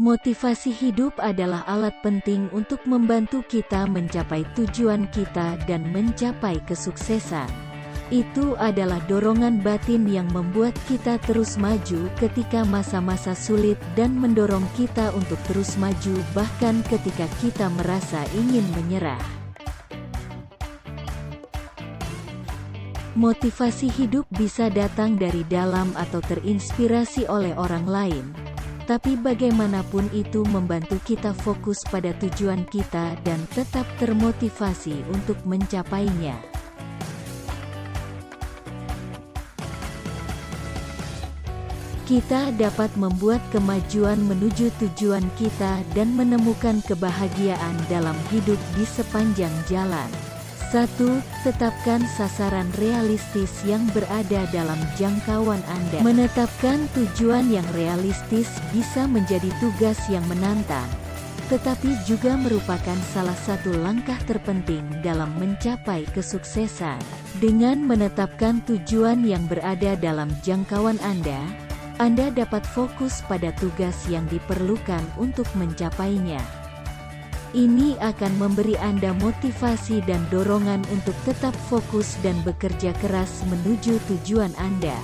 Motivasi hidup adalah alat penting untuk membantu kita mencapai tujuan kita dan mencapai kesuksesan. Itu adalah dorongan batin yang membuat kita terus maju ketika masa-masa sulit dan mendorong kita untuk terus maju bahkan ketika kita merasa ingin menyerah. Motivasi hidup bisa datang dari dalam atau terinspirasi oleh orang lain. Tapi bagaimanapun itu membantu kita fokus pada tujuan kita dan tetap termotivasi untuk mencapainya. Kita dapat membuat kemajuan menuju tujuan kita dan menemukan kebahagiaan dalam hidup di sepanjang jalan. 1. Tetapkan sasaran realistis yang berada dalam jangkauan Anda. Menetapkan tujuan yang realistis bisa menjadi tugas yang menantang, tetapi juga merupakan salah satu langkah terpenting dalam mencapai kesuksesan. Dengan menetapkan tujuan yang berada dalam jangkauan Anda dapat fokus pada tugas yang diperlukan untuk mencapainya. Ini akan memberi Anda motivasi dan dorongan untuk tetap fokus dan bekerja keras menuju tujuan Anda.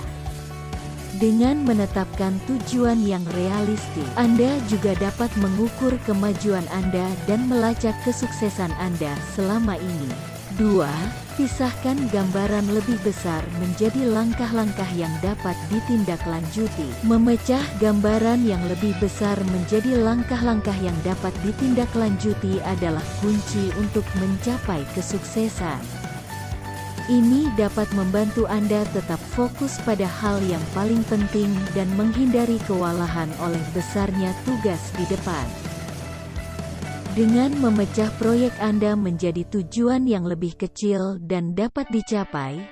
Dengan menetapkan tujuan yang realistis, Anda juga dapat mengukur kemajuan Anda dan melacak kesuksesan Anda selama ini. 2. Pisahkan gambaran lebih besar menjadi langkah-langkah yang dapat ditindaklanjuti. Memecah gambaran yang lebih besar menjadi langkah-langkah yang dapat ditindaklanjuti adalah kunci untuk mencapai kesuksesan. Ini dapat membantu Anda tetap fokus pada hal yang paling penting dan menghindari kewalahan oleh besarnya tugas di depan. Dengan memecah proyek Anda menjadi tujuan yang lebih kecil dan dapat dicapai,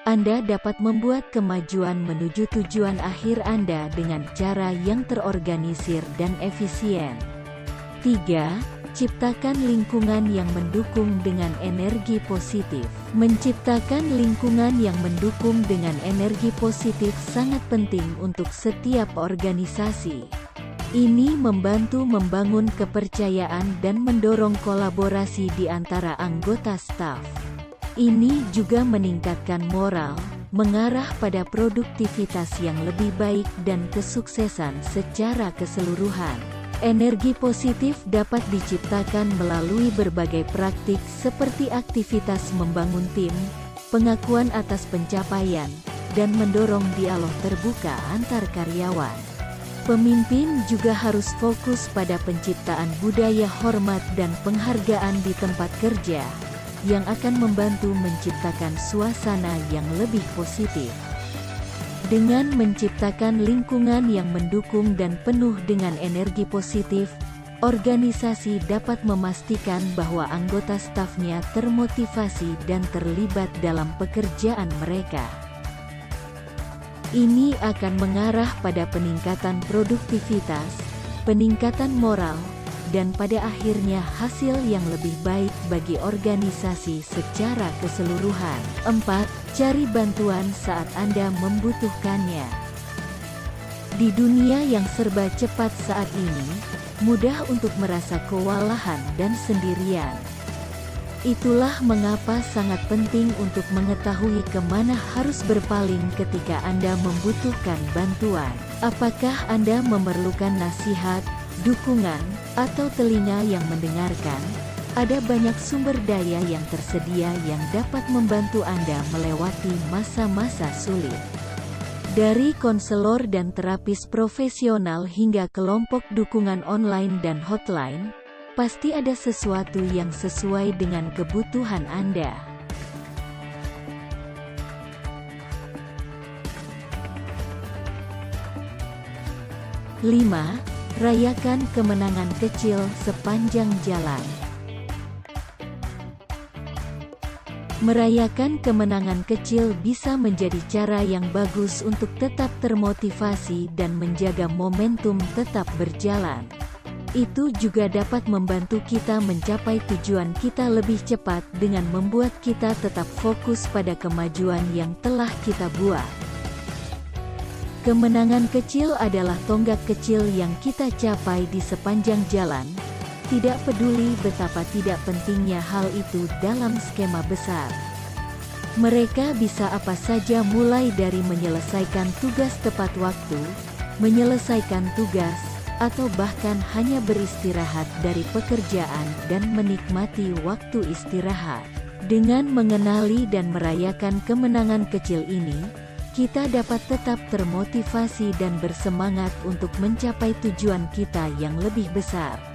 Anda dapat membuat kemajuan menuju tujuan akhir Anda dengan cara yang terorganisir dan efisien. 3. Ciptakan lingkungan yang mendukung dengan energi positif. Menciptakan lingkungan yang mendukung dengan energi positif sangat penting untuk setiap organisasi. Ini membantu membangun kepercayaan dan mendorong kolaborasi di antara anggota staf. Ini juga meningkatkan moral, mengarah pada produktivitas yang lebih baik dan kesuksesan secara keseluruhan. Energi positif dapat diciptakan melalui berbagai praktik seperti aktivitas membangun tim, pengakuan atas pencapaian, dan mendorong dialog terbuka antar karyawan. Pemimpin juga harus fokus pada penciptaan budaya hormat dan penghargaan di tempat kerja, yang akan membantu menciptakan suasana yang lebih positif. Dengan menciptakan lingkungan yang mendukung dan penuh dengan energi positif, organisasi dapat memastikan bahwa anggota stafnya termotivasi dan terlibat dalam pekerjaan mereka. Ini akan mengarah pada peningkatan produktivitas, peningkatan moral, dan pada akhirnya hasil yang lebih baik bagi organisasi secara keseluruhan. 4. Cari bantuan saat Anda membutuhkannya. Di dunia yang serba cepat saat ini, mudah untuk merasa kewalahan dan sendirian. Itulah mengapa sangat penting untuk mengetahui kemana harus berpaling ketika Anda membutuhkan bantuan. Apakah Anda memerlukan nasihat, dukungan, atau telinga yang mendengarkan? Ada banyak sumber daya yang tersedia yang dapat membantu Anda melewati masa-masa sulit. Dari konselor dan terapis profesional hingga kelompok dukungan online dan hotline, pasti ada sesuatu yang sesuai dengan kebutuhan Anda. 5. Rayakan kemenangan kecil sepanjang jalan. Merayakan kemenangan kecil bisa menjadi cara yang bagus untuk tetap termotivasi dan menjaga momentum tetap berjalan. Itu juga dapat membantu kita mencapai tujuan kita lebih cepat dengan membuat kita tetap fokus pada kemajuan yang telah kita buat. Kemenangan kecil adalah tonggak kecil yang kita capai di sepanjang jalan, tidak peduli betapa tidak pentingnya hal itu dalam skema besar. Mereka bisa apa saja, mulai dari menyelesaikan tugas tepat waktu, menyelesaikan tugas, atau bahkan hanya beristirahat dari pekerjaan dan menikmati waktu istirahat. Dengan mengenali dan merayakan kemenangan kecil ini, kita dapat tetap termotivasi dan bersemangat untuk mencapai tujuan kita yang lebih besar.